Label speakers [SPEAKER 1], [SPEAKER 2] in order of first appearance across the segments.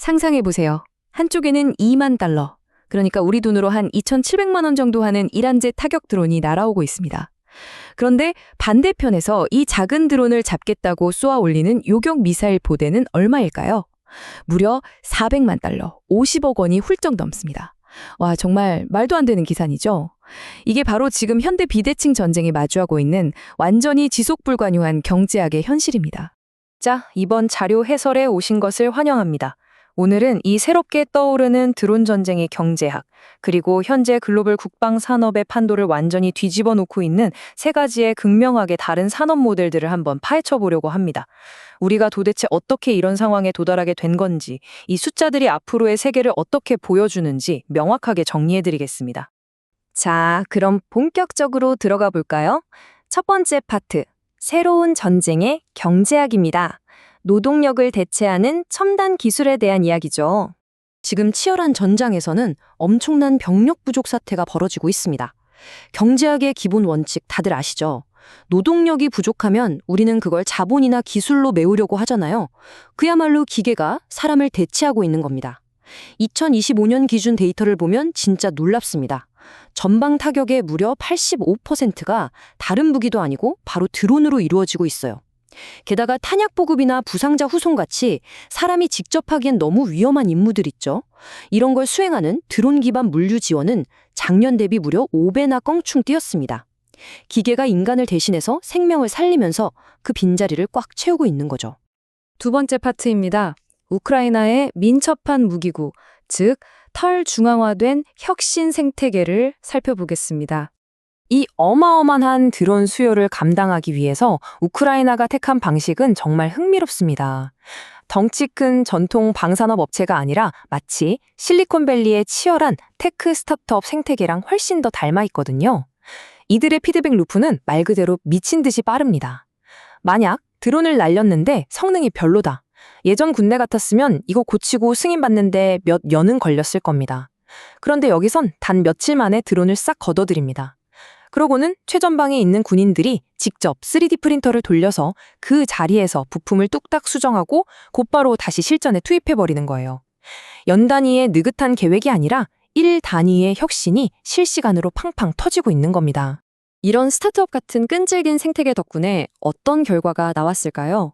[SPEAKER 1] 상상해보세요. 한쪽에는 2만 달러, 그러니까 우리 돈으로 한 2,700만 원 정도 하는 이란제 타격 드론이 날아오고 있습니다. 그런데 반대편에서 이 작은 드론을 잡겠다고 쏘아 올리는 요격 미사일 보대는 얼마일까요? 무려 400만 달러, 50억 원이 훌쩍 넘습니다. 와, 정말 말도 안 되는 기산이죠? 이게 바로 지금 현대 비대칭 전쟁이 마주하고 있는 완전히 지속 불가능한 경제학의 현실입니다.
[SPEAKER 2] 자, 이번 자료 해설에 오신 것을 환영합니다. 오늘은 이 새롭게 떠오르는 드론 전쟁의 경제학, 그리고 현재 글로벌 국방 산업의 판도를 완전히 뒤집어 놓고 있는 세 가지의 극명하게 다른 산업 모델들을 한번 파헤쳐 보려고 합니다. 우리가 도대체 어떻게 이런 상황에 도달하게 된 건지, 이 숫자들이 앞으로의 세계를 어떻게 보여주는지 명확하게 정리해 드리겠습니다.
[SPEAKER 1] 자, 그럼 본격적으로 들어가 볼까요? 첫 번째 파트, 새로운 전쟁의 경제학입니다. 노동력을 대체하는 첨단 기술에 대한 이야기죠.
[SPEAKER 3] 지금 치열한 전장에서는 엄청난 병력 부족 사태가 벌어지고 있습니다. 경제학의 기본 원칙 다들 아시죠? 노동력이 부족하면 우리는 그걸 자본이나 기술로 메우려고 하잖아요. 그야말로 기계가 사람을 대체하고 있는 겁니다. 2025년 기준 데이터를 보면 진짜 놀랍습니다. 전방 타격의 무려 85%가 다른 무기도 아니고 바로 드론으로 이루어지고 있어요. 게다가 탄약 보급이나 부상자 후송같이 사람이 직접 하기엔 너무 위험한 임무들 있죠. 이런 걸 수행하는 드론 기반 물류 지원은 작년 대비 무려 5배나 껑충 뛰었습니다. 기계가 인간을 대신해서 생명을 살리면서 그 빈자리를 꽉 채우고 있는 거죠.
[SPEAKER 1] 두 번째 파트입니다. 우크라이나의 민첩한 무기고, 즉 탈중앙화된 혁신 생태계를 살펴보겠습니다.
[SPEAKER 2] 이 어마어마한 드론 수요를 감당하기 위해서 우크라이나가 택한 방식은 정말 흥미롭습니다. 덩치 큰 전통 방산업 업체가 아니라 마치 실리콘밸리의 치열한 테크 스타트업 생태계랑 훨씬 더 닮아 있거든요. 이들의 피드백 루프는 말 그대로 미친 듯이 빠릅니다. 만약 드론을 날렸는데 성능이 별로다. 예전 군대 같았으면 이거 고치고 승인받는데 몇 년은 걸렸을 겁니다. 그런데 여기선 단 며칠 만에 드론을 싹 걷어들입니다. 그러고는 최전방에 있는 군인들이 직접 3D 프린터를 돌려서 그 자리에서 부품을 뚝딱 수정하고 곧바로 다시 실전에 투입해버리는 거예요. 연 단위의 느긋한 계획이 아니라 일 단위의 혁신이 실시간으로 팡팡 터지고 있는 겁니다.
[SPEAKER 1] 이런 스타트업 같은 끈질긴 생태계 덕분에 어떤 결과가 나왔을까요?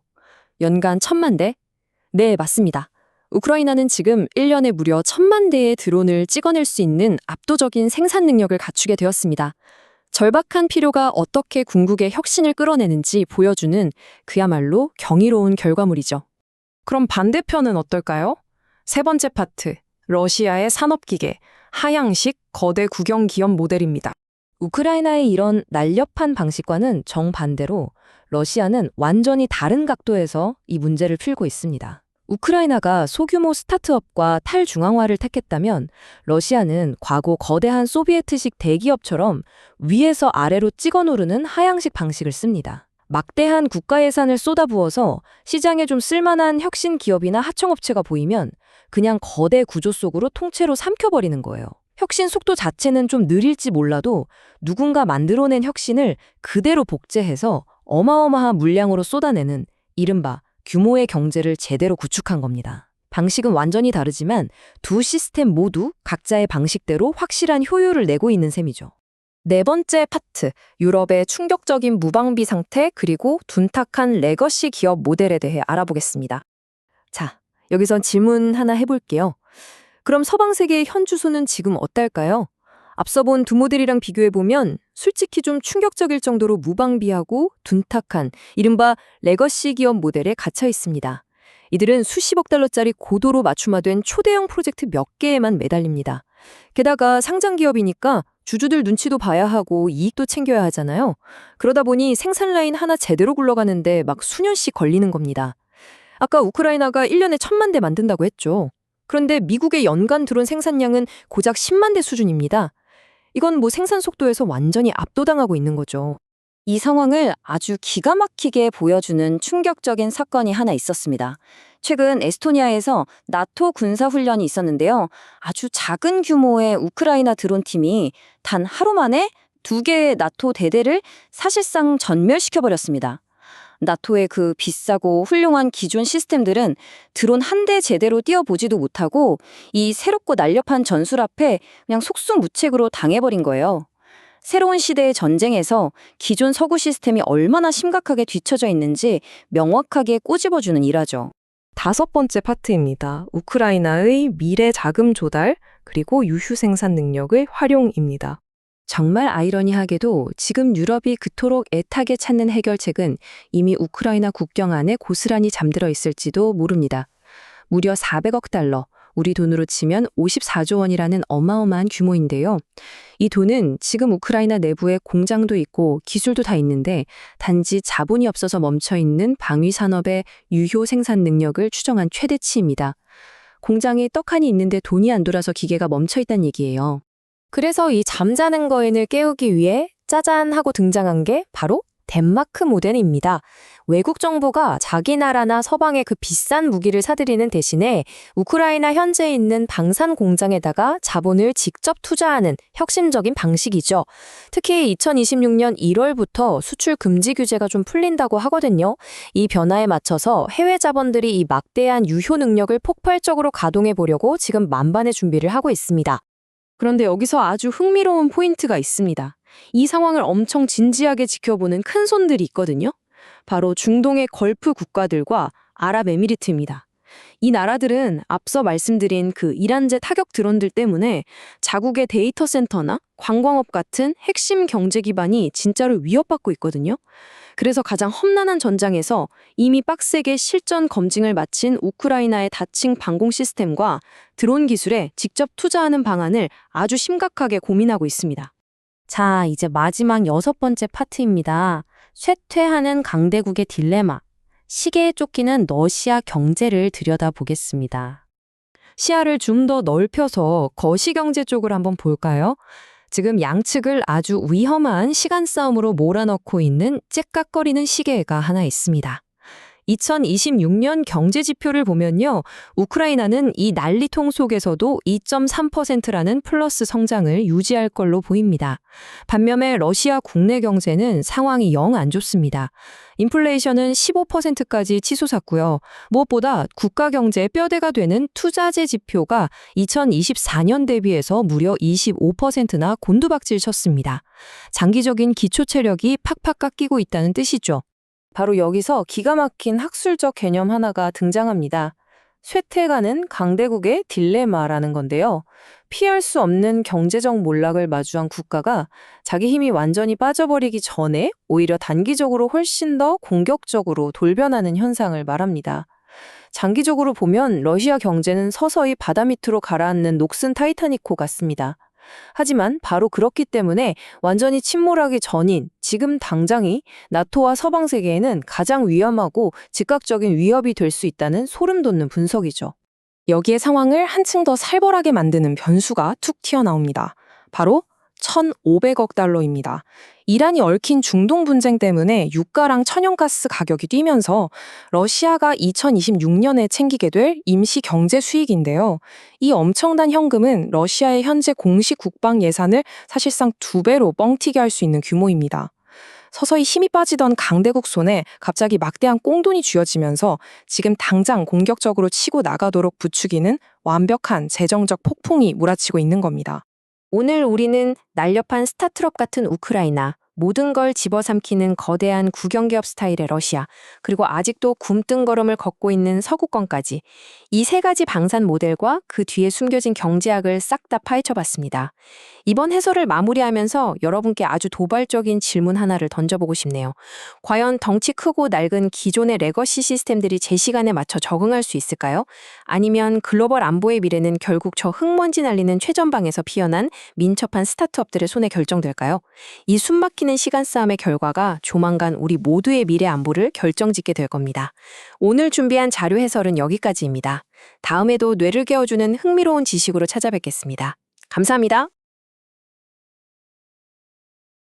[SPEAKER 1] 연간 1,000만 대? 네, 맞습니다. 우크라이나는 지금 1년에 무려 1,000만 대의 드론을 찍어낼 수 있는 압도적인 생산 능력을 갖추게 되었습니다. 절박한 필요가 어떻게 궁극의 혁신을 끌어내는지 보여주는 그야말로 경이로운 결과물이죠.
[SPEAKER 2] 그럼 반대편은 어떨까요? 세 번째 파트, 러시아의 산업기계, 하향식 거대 국영기업 모델입니다.
[SPEAKER 1] 우크라이나의 이런 날렵한 방식과는 정반대로 러시아는 완전히 다른 각도에서 이 문제를 풀고 있습니다. 우크라이나가 소규모 스타트업과 탈중앙화를 택했다면 러시아는 과거 거대한 소비에트식 대기업처럼 위에서 아래로 찍어 누르는 하향식 방식을 씁니다. 막대한 국가 예산을 쏟아부어서 시장에 좀 쓸만한 혁신 기업이나 하청업체가 보이면 그냥 거대 구조 속으로 통째로 삼켜버리는 거예요. 혁신 속도 자체는 좀 느릴지 몰라도 누군가 만들어낸 혁신을 그대로 복제해서 어마어마한 물량으로 쏟아내는 이른바 규모의 경제를 제대로 구축한 겁니다. 방식은 완전히 다르지만 두 시스템 모두 각자의 방식대로 확실한 효율을 내고 있는 셈이죠. 네 번째 파트, 유럽의 충격적인 무방비 상태 그리고 둔탁한 레거시 기업 모델에 대해 알아보겠습니다. 자, 여기선 질문 하나 해볼게요. 그럼 서방 세계의 현 주소는 지금 어떨까요? 앞서 본 두 모델이랑 비교해보면 솔직히 좀 충격적일 정도로 무방비하고 둔탁한 이른바 레거시 기업 모델에 갇혀 있습니다. 이들은 수십억 달러짜리 고도로 맞춤화된 초대형 프로젝트 몇 개에만 매달립니다. 게다가 상장 기업이니까 주주들 눈치도 봐야 하고 이익도 챙겨야 하잖아요. 그러다 보니 생산 라인 하나 제대로 굴러가는데 막 수년씩 걸리는 겁니다. 아까 우크라이나가 1년에 1,000만 대 만든다고 했죠. 그런데 미국의 연간 드론 생산량은 고작 10만 대 수준입니다. 이건 뭐 생산 속도에서 완전히 압도당하고 있는 거죠. 이 상황을 아주 기가 막히게 보여주는 충격적인 사건이 하나 있었습니다. 최근 에스토니아에서 나토 군사훈련이 있었는데요. 아주 작은 규모의 우크라이나 드론팀이 단 하루 만에 2개의 나토 대대를 사실상 전멸시켜버렸습니다.
[SPEAKER 4] 나토의 그 비싸고 훌륭한 기존 시스템들은 드론 한 대 제대로 띄워보지도 못하고 이 새롭고 날렵한 전술 앞에 그냥 속수무책으로 당해버린 거예요. 새로운 시대의 전쟁에서 기존 서구 시스템이 얼마나 심각하게 뒤처져 있는지 명확하게 꼬집어주는 일화죠.
[SPEAKER 2] 5번째 파트입니다. 우크라이나의 미래 자금 조달 그리고 유휴 생산 능력의 활용입니다.
[SPEAKER 1] 정말 아이러니하게도 지금 유럽이 그토록 애타게 찾는 해결책은 이미 우크라이나 국경 안에 고스란히 잠들어 있을지도 모릅니다. 무려 400억 달러, 우리 돈으로 치면 54조 원이라는 어마어마한 규모인데요. 이 돈은 지금 우크라이나 내부에 공장도 있고 기술도 다 있는데 단지 자본이 없어서 멈춰있는 방위 산업의 유효 생산 능력을 추정한 최대치입니다. 공장에 떡하니 있는데 돈이 안 돌아서 기계가 멈춰있다는 얘기예요.
[SPEAKER 2] 그래서 이 잠자는 거인을 깨우기 위해 짜잔 하고 등장한 게 바로 덴마크 모델입니다. 외국 정부가 자기 나라나 서방에 그 비싼 무기를 사들이는 대신에 우크라이나 현재 있는 방산 공장에다가 자본을 직접 투자하는 혁신적인 방식이죠. 특히 2026년 1월부터 수출 금지 규제가 좀 풀린다고 하거든요. 이 변화에 맞춰서 해외 자본들이 이 막대한 유효 능력을 폭발적으로 가동해 보려고 지금 만반의 준비를 하고 있습니다.
[SPEAKER 3] 그런데 여기서 아주 흥미로운 포인트가 있습니다. 이 상황을 엄청 진지하게 지켜보는 큰 손들이 있거든요. 바로 중동의 걸프 국가들과 아랍에미리트입니다. 이 나라들은 앞서 말씀드린 그 이란제 타격 드론들 때문에 자국의 데이터 센터나 관광업 같은 핵심 경제 기반이 진짜로 위협받고 있거든요. 그래서 가장 험난한 전장에서 이미 빡세게 실전 검증을 마친 우크라이나의 다층 방공 시스템과 드론 기술에 직접 투자하는 방안을 아주 심각하게 고민하고 있습니다.
[SPEAKER 4] 자, 이제 마지막 6번째 파트입니다. 쇠퇴하는 강대국의 딜레마. 시계에 쫓기는 러시아 경제를 들여다보겠습니다.
[SPEAKER 1] 시야를 좀 더 넓혀서 거시경제 쪽을 한번 볼까요? 지금 양측을 아주 위험한 시간 싸움으로 몰아넣고 있는 째깍거리는 시계가 하나 있습니다. 2026년 경제 지표를 보면요. 우크라이나는 이 난리통 속에서도 2.3%라는 플러스 성장을 유지할 걸로 보입니다. 반면에 러시아 국내 경제는 상황이 영 안 좋습니다. 인플레이션은 15%까지 치솟았고요. 무엇보다 국가 경제의 뼈대가 되는 투자재 지표가 2024년 대비해서 무려 25%나 곤두박질 쳤습니다. 장기적인 기초 체력이 팍팍 깎이고 있다는 뜻이죠.
[SPEAKER 2] 바로 여기서 기가 막힌 학술적 개념 하나가 등장합니다. 쇠퇴가는 강대국의 딜레마라는 건데요. 피할 수 없는 경제적 몰락을 마주한 국가가 자기 힘이 완전히 빠져버리기 전에 오히려 단기적으로 훨씬 더 공격적으로 돌변하는 현상을 말합니다. 장기적으로 보면 러시아 경제는 서서히 바다 밑으로 가라앉는 녹슨 타이타닉호 같습니다. 하지만 바로 그렇기 때문에 완전히 침몰하기 전인 지금 당장이 나토와 서방 세계에는 가장 위험하고 즉각적인 위협이 될 수 있다는 소름 돋는 분석이죠. 여기에 상황을 한층 더 살벌하게 만드는 변수가 툭 튀어나옵니다. 바로 1,500억 달러입니다. 이란이 얽힌 중동 분쟁 때문에 유가랑 천연가스 가격이 뛰면서 러시아가 2026년에 챙기게 될 임시 경제 수익인데요. 이 엄청난 현금은 러시아의 현재 공식 국방 예산을 사실상 2배로 뻥튀기 할 수 있는 규모입니다. 서서히 힘이 빠지던 강대국 손에 갑자기 막대한 꽁돈이 쥐어지면서 지금 당장 공격적으로 치고 나가도록 부추기는 완벽한 재정적 폭풍이 몰아치고 있는 겁니다.
[SPEAKER 4] 오늘 우리는 날렵한 스타트업 같은 우크라이나, 모든 걸 집어삼키는 거대한 국영기업 스타일의 러시아, 그리고 아직도 굼뜬걸음을 걷고 있는 서구권까지 이 세 가지 방산 모델과 그 뒤에 숨겨진 경제학을 싹 다 파헤쳐봤습니다. 이번 해설을 마무리하면서 여러분께 아주 도발적인 질문 하나를 던져보고 싶네요. 과연 덩치 크고 낡은 기존의 레거시 시스템들이 제 시간에 맞춰 적응할 수 있을까요? 아니면 글로벌 안보의 미래는 결국 저 흙먼지 날리는 최전방에서 피어난 민첩한 스타트업들의 손에 결정될까요? 이 숨막히는 시간 싸움의 결과가 조만간 우리 모두의 미래 안보를 결정짓게 될 겁니다. 오늘 준비한 자료 해설은 여기까지입니다. 다음에도 뇌를 깨워주는 흥미로운 지식으로 찾아뵙겠습니다. 감사합니다.